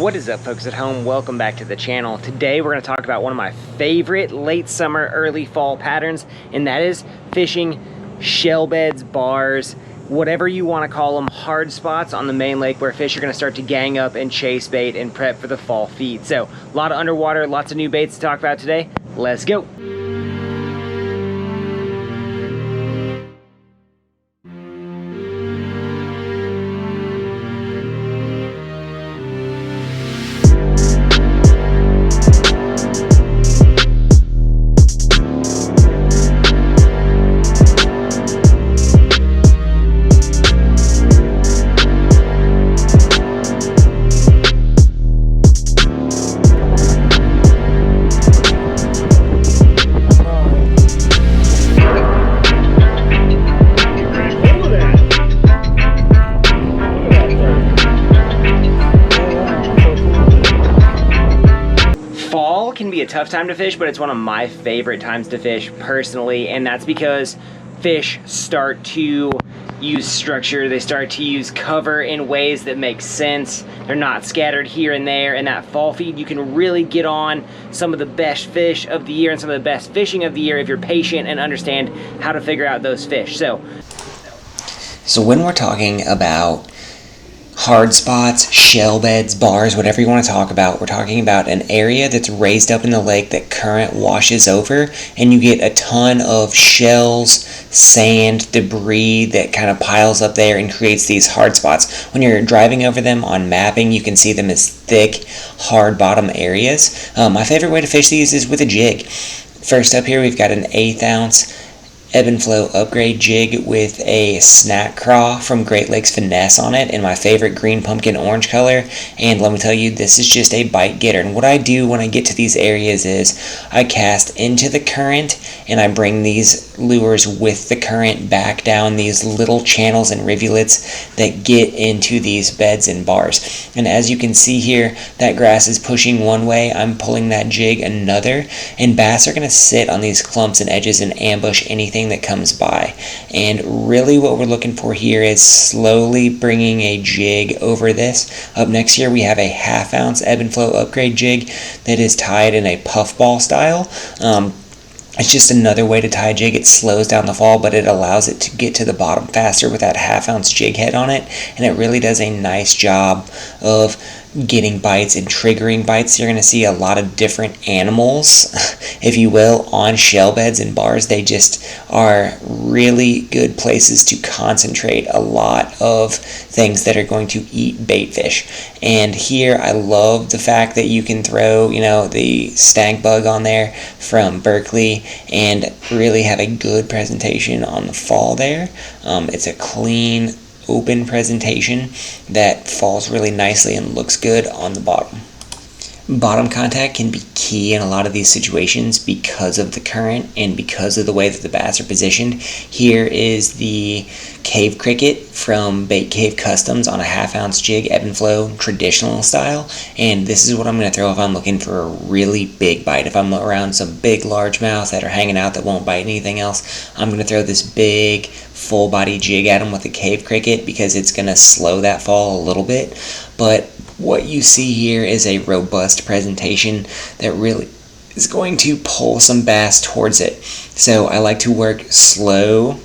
What is up, folks at home? Welcome back to the channel. Today we're going to talk about one of my favorite late summer, early fall patterns, and that is fishing shell beds, bars, whatever you want to call them, hard spots on the main lake where fish are going to start to gang up and chase bait and prep for the fall feed. So a lot of underwater, lots of new baits to talk about today. Let's go. Can be a tough time to fish, but it's one of my favorite times to fish personally, and that's because fish start to use structure, they start to use cover in ways that make sense. They're not scattered here and there. In that fall feed, you can really get on some of the best fish of the year and some of the best fishing of the year if you're patient and understand how to figure out those fish. So when we're talking about hard spots, shell beds, bars, whatever you want to talk about, we're talking about an area that's raised up in the lake that current washes over, and you get a ton of shells, sand, debris that kind of piles up there and creates these hard spots. When you're driving over them on mapping, you can see them as thick, hard bottom areas. My favorite way to fish these is with a jig. First up here, we've got an 1/8 ounce ebb and flow upgrade jig with a snack craw from Great Lakes Finesse on it in my favorite green pumpkin orange color, and let me tell you, this is just a bite getter. And what I do when I get to these areas is I cast into the current and I bring these lures with the current back down these little channels and rivulets that get into these beds and bars. And as you can see here, that grass is pushing one way, I'm pulling that jig another, and bass are going to sit on these clumps and edges and ambush anything that comes by. And really what we're looking for here is slowly bringing a jig over this. Up next here we have a 1/2 ounce ebb and flow upgrade jig that is tied in a puffball style. It's just another way to tie a jig. It slows down the fall, but it allows it to get to the bottom faster with that 1/2 ounce jig head on it, and it really does a nice job of getting bites and triggering bites. You're going to see a lot of different animals, if you will, on shell beds and bars. They just are really good places to concentrate a lot of things that are going to eat bait fish. And here I love the fact that you can throw, the stank bug on there from Berkeley and really have a good presentation on the fall there. It's a clean, open presentation that falls really nicely and looks good on the bottom. Bottom contact can be key in a lot of these situations because of the current and because of the way that the bass are positioned. Here is the Cave Cricket from Bait Cave Customs on a 1/2 ounce jig, ebb and flow, traditional style. And this is what I'm going to throw if I'm looking for a really big bite. If I'm around some big largemouths that are hanging out that won't bite anything else, I'm going to throw this big full body jig at them with the Cave Cricket because it's going to slow that fall a little bit. But what you see here is a robust presentation that really is going to pull some bass towards it. So I like to work slow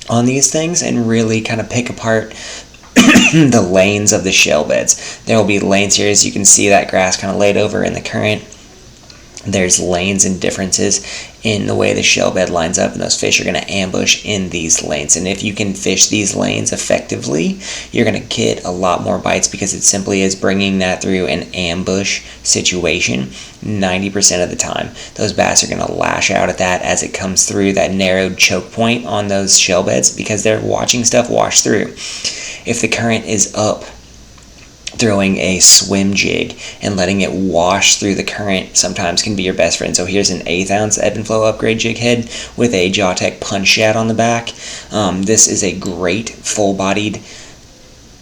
on these things and really kind of pick apart the lanes of the shell beds. There will be lanes here, as you can see that grass kind of laid over in the current. There's lanes and differences in the way the shell bed lines up, and those fish are going to ambush in these lanes. And if you can fish these lanes effectively, you're going to get a lot more bites because it simply is bringing that through an ambush situation 90% of the time. Those bass are going to lash out at that as it comes through that narrowed choke point on those shell beds because they're watching stuff wash through. If the current is up, throwing a swim jig and letting it wash through the current sometimes can be your best friend. So here's an 1/8 ounce ebb and flow upgrade jig head with a Jawtech punch shad on the back. This is a great full-bodied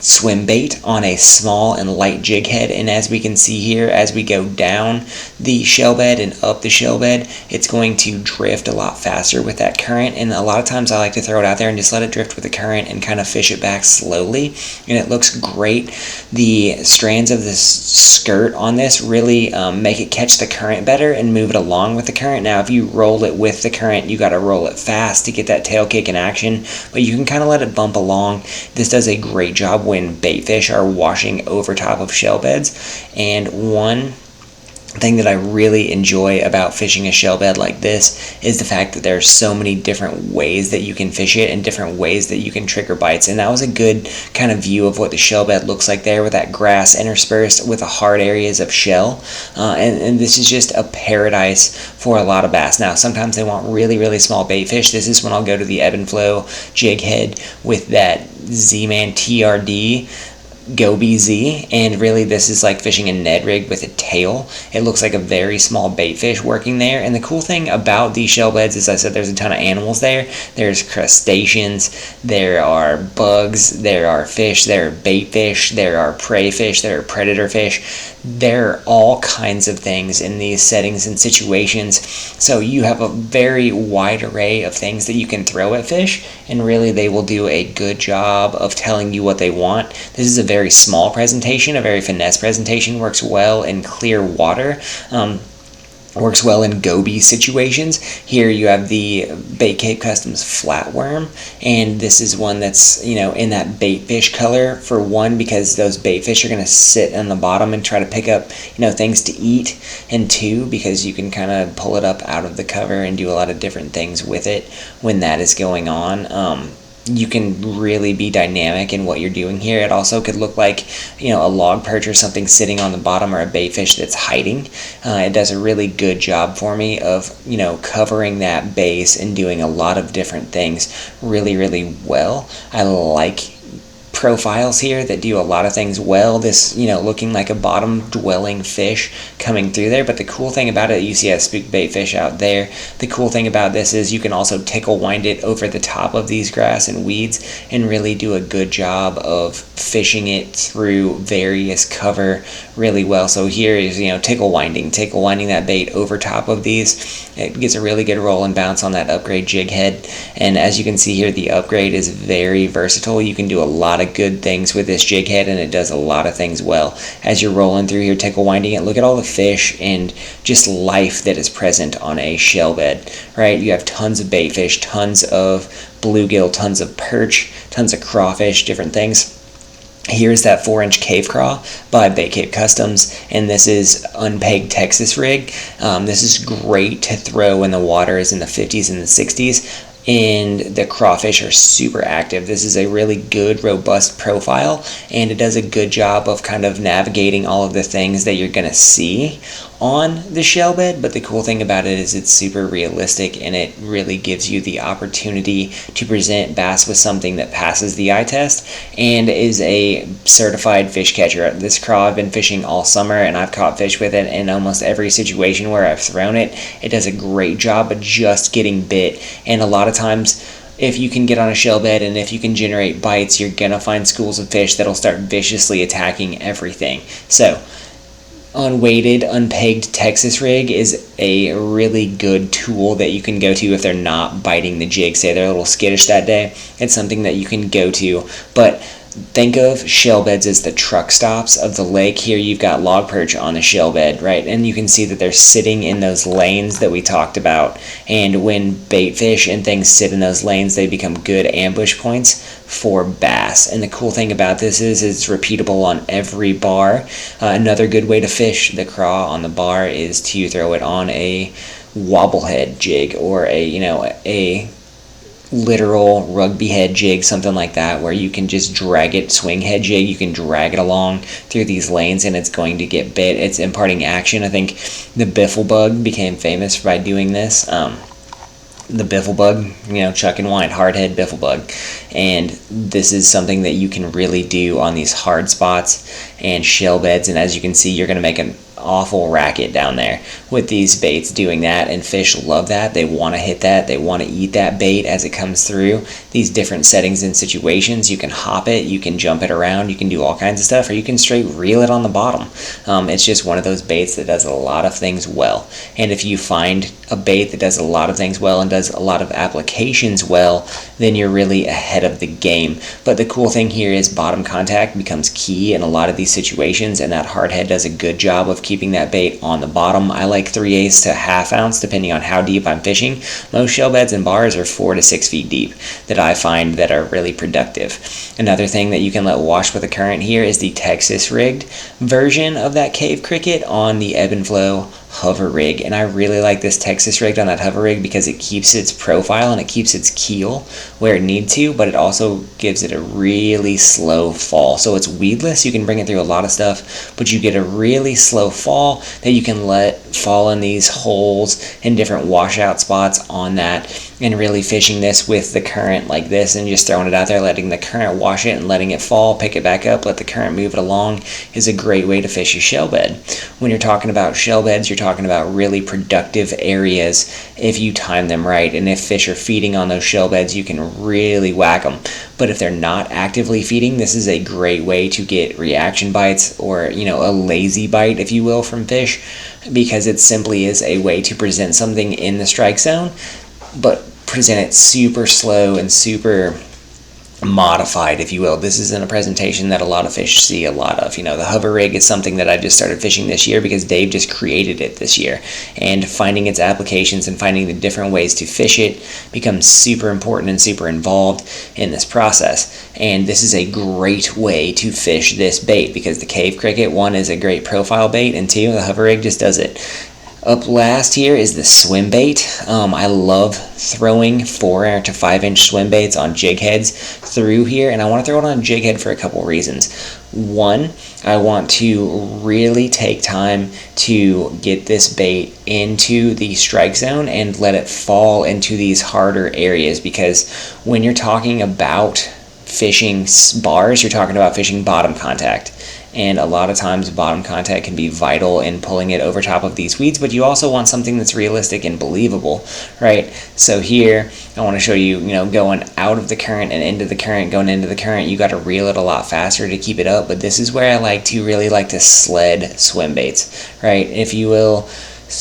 swim bait on a small and light jig head, and as we can see here, as we go down the shell bed and up the shell bed, it's going to drift a lot faster with that current. And a lot of times I like to throw it out there and just let it drift with the current and kind of fish it back slowly, and it looks great. The strands of this skirt on this really make it catch the current better and move it along with the current. Now if you roll it with the current, you got to roll it fast to get that tail kick in action, but you can kind of let it bump along. This does a great job when bait fish are washing over top of shell beds. And one thing that I really enjoy about fishing a shell bed like this is the fact that there are so many different ways that you can fish it and different ways that you can trigger bites. And that was a good kind of view of what the shell bed looks like there, with that grass interspersed with the hard areas of shell. And this is just a paradise for a lot of bass. Now sometimes they want really, really small bait fish. This is when I'll go to the ebb and flow jig head with that Z-Man TRD Go BZ, and really this is like fishing a Ned rig with a tail. It looks like a very small bait fish working there. And the cool thing about these shell beds is, I said, there's a ton of animals there. There's crustaceans, there are bugs, there are fish, there are bait fish, there are prey fish, there are predator fish. There are all kinds of things in these settings and situations. So you have a very wide array of things that you can throw at fish, and really they will do a good job of telling you what they want. This is a very small presentation, a very finesse presentation, works well in clear water. Works well in goby situations. Here you have the Bait Cape Customs flatworm, and this is one that's, you know, in that bait fish color, for one, because those bait fish are going to sit on the bottom and try to pick up, you know, things to eat, and two, because you can kind of pull it up out of the cover and do a lot of different things with it when that is going on. You can really be dynamic in what you're doing here. It also could look like, you know, a log perch or something sitting on the bottom, or a bait fish that's hiding. It does a really good job for me of, you know, covering that base and doing a lot of different things really, really well. I like profiles here that do a lot of things well. This, you know, looking like a bottom dwelling fish coming through there. But the cool thing about it, you see a spook bait fish out there. The cool thing about this is you can also tickle wind it over the top of these grass and weeds and really do a good job of fishing it through various cover really well. So here is, you know, tickle winding that bait over top of these. It gets a really good roll and bounce on that upgrade jig head. And as you can see here, the upgrade is very versatile. You can do a lot of good things with this jig head, and it does a lot of things well. As you're rolling through here, tickle winding it, look at all the fish and just life that is present on a shell bed, right? You have tons of bait fish, tons of bluegill, tons of perch, tons of crawfish, different things. Here's that 4-inch cave craw by Bait Cape Customs, and this is unpegged Texas rig. This is great to throw when the water is in the 50s and the 60s. And the crawfish are super active. This is a really good, robust profile, and it does a good job of kind of navigating all of the things that you're going to see on the shell bed. But the cool thing about it is it's super realistic, and it really gives you the opportunity to present bass with something that passes the eye test and is a certified fish catcher. This craw I've been fishing all summer, and I've caught fish with it in almost every situation where I've thrown it. It does a great job of just getting bit, and a lot of times, if you can get on a shell bed and if you can generate bites, you're gonna find schools of fish that'll start viciously attacking everything. So unweighted, unpegged Texas rig is a really good tool that you can go to if they're not biting the jig. Say they're a little skittish that day, it's something that you can go to. But think of shell beds as the truck stops of the lake. Here you've got log perch on the shell bed, right? And you can see that they're sitting in those lanes that we talked about. And when bait fish and things sit in those lanes, they become good ambush points for bass. And the cool thing about this is it's repeatable on every bar. Another good way to fish the craw on the bar is to throw it on a wobblehead jig, or a literal rugby head jig, something like that, where you can just drag it, swing head jig, you can drag it along through these lanes and it's going to get bit. It's imparting action. I think the biffle bug became famous by doing this. The biffle bug, chuck and wind, hardhead biffle bug. And this is something that you can really do on these hard spots and shell beds. And as you can see, you're going to make an awful racket down there with these baits doing that, and fish love that. They want to hit that. They want to eat that bait as it comes through these different settings and situations. You can hop it, you can jump it around, you can do all kinds of stuff, or you can straight reel it on the bottom. It's just one of those baits that does a lot of things well. And if you find a bait that does a lot of things well and does a lot of applications well, then you're really ahead of the game. But the cool thing here is bottom contact becomes key in a lot of these situations, and that hard head does a good job of keeping that bait on the bottom. I like 3/8 to ½ ounce depending on how deep I'm fishing. Most shell beds and bars are 4 to 6 feet deep that I find that are really productive. Another thing that you can let wash with the current here is the Texas rigged version of that cave cricket on the ebb and flow hover rig, and I really like this Texas rigged on that hover rig because it keeps its profile and it keeps its keel where it needs to, but it also gives it a really slow fall. So it's weedless, you can bring it through a lot of stuff, but you get a really slow fall that you can let fall in these holes in different washout spots on that. And really fishing this with the current like this and just throwing it out there, letting the current wash it and letting it fall, pick it back up, let the current move it along is a great way to fish a shell bed. When you're talking about shell beds, you're talking about really productive areas if you time them right, and if fish are feeding on those shell beds, you can really whack them. But if they're not actively feeding, this is a great way to get reaction bites, or a lazy bite, if you will, from fish, because it simply is a way to present something in the strike zone, but present it super slow and super modified, if you will. This isn't a presentation that a lot of fish see a lot of. The hover rig is something that I just started fishing this year because Dave just created it this year, and finding its applications and finding the different ways to fish it becomes super important and super involved in this process. And this is a great way to fish this bait because the cave cricket, one, is a great profile bait, and two, the hover rig just does it. Up last here is the swim bait. I love throwing 4 to 5 inch swim baits on jig heads through here, and I want to throw it on a jig head for a couple reasons. One, I want to really take time to get this bait into the strike zone and let it fall into these harder areas, because when you're talking about fishing bars, you're talking about fishing bottom contact. And a lot of times bottom contact can be vital in pulling it over top of these weeds, but you also want something that's realistic and believable, right? So here, I want to show you, going out of the current and into the current, going into the current, you got to reel it a lot faster to keep it up, but this is where I really like to sled swim baits, right? If you will,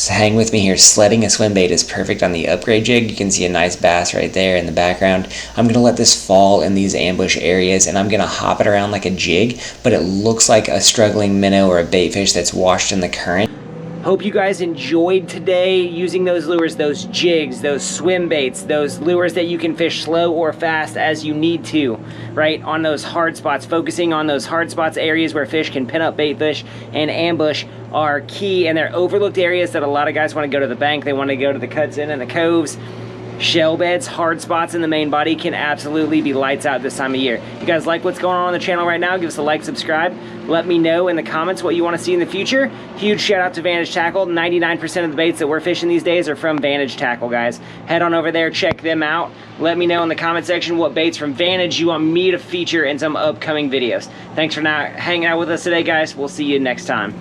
hang with me here. Sledding a swim bait is perfect on the upgrade jig. You can see a nice bass right there in the background. I'm going to let this fall in these ambush areas, and I'm going to hop it around like a jig, but it looks like a struggling minnow or a baitfish that's washed in the current. Hope you guys enjoyed today using those lures, those jigs, those swim baits, those lures that you can fish slow or fast as you need to, right? On those hard spots, focusing on those hard spots, areas where fish can pin up baitfish and ambush are key, and they're overlooked areas that a lot of guys want to go to the bank, they want to go to the cuts in and the coves. Shell beds, hard spots in the main body can absolutely be lights out this time of year. If you guys like what's going on the channel right now, give us a like, subscribe. Let me know in the comments what you want to see in the future. Huge shout out to Vantage Tackle. 99% of the baits that we're fishing these days are from Vantage Tackle, guys. Head on over there, check them out. Let me know in the comment section what baits from Vantage you want me to feature in some upcoming videos. Thanks for hanging out with us today, guys. We'll see you next time.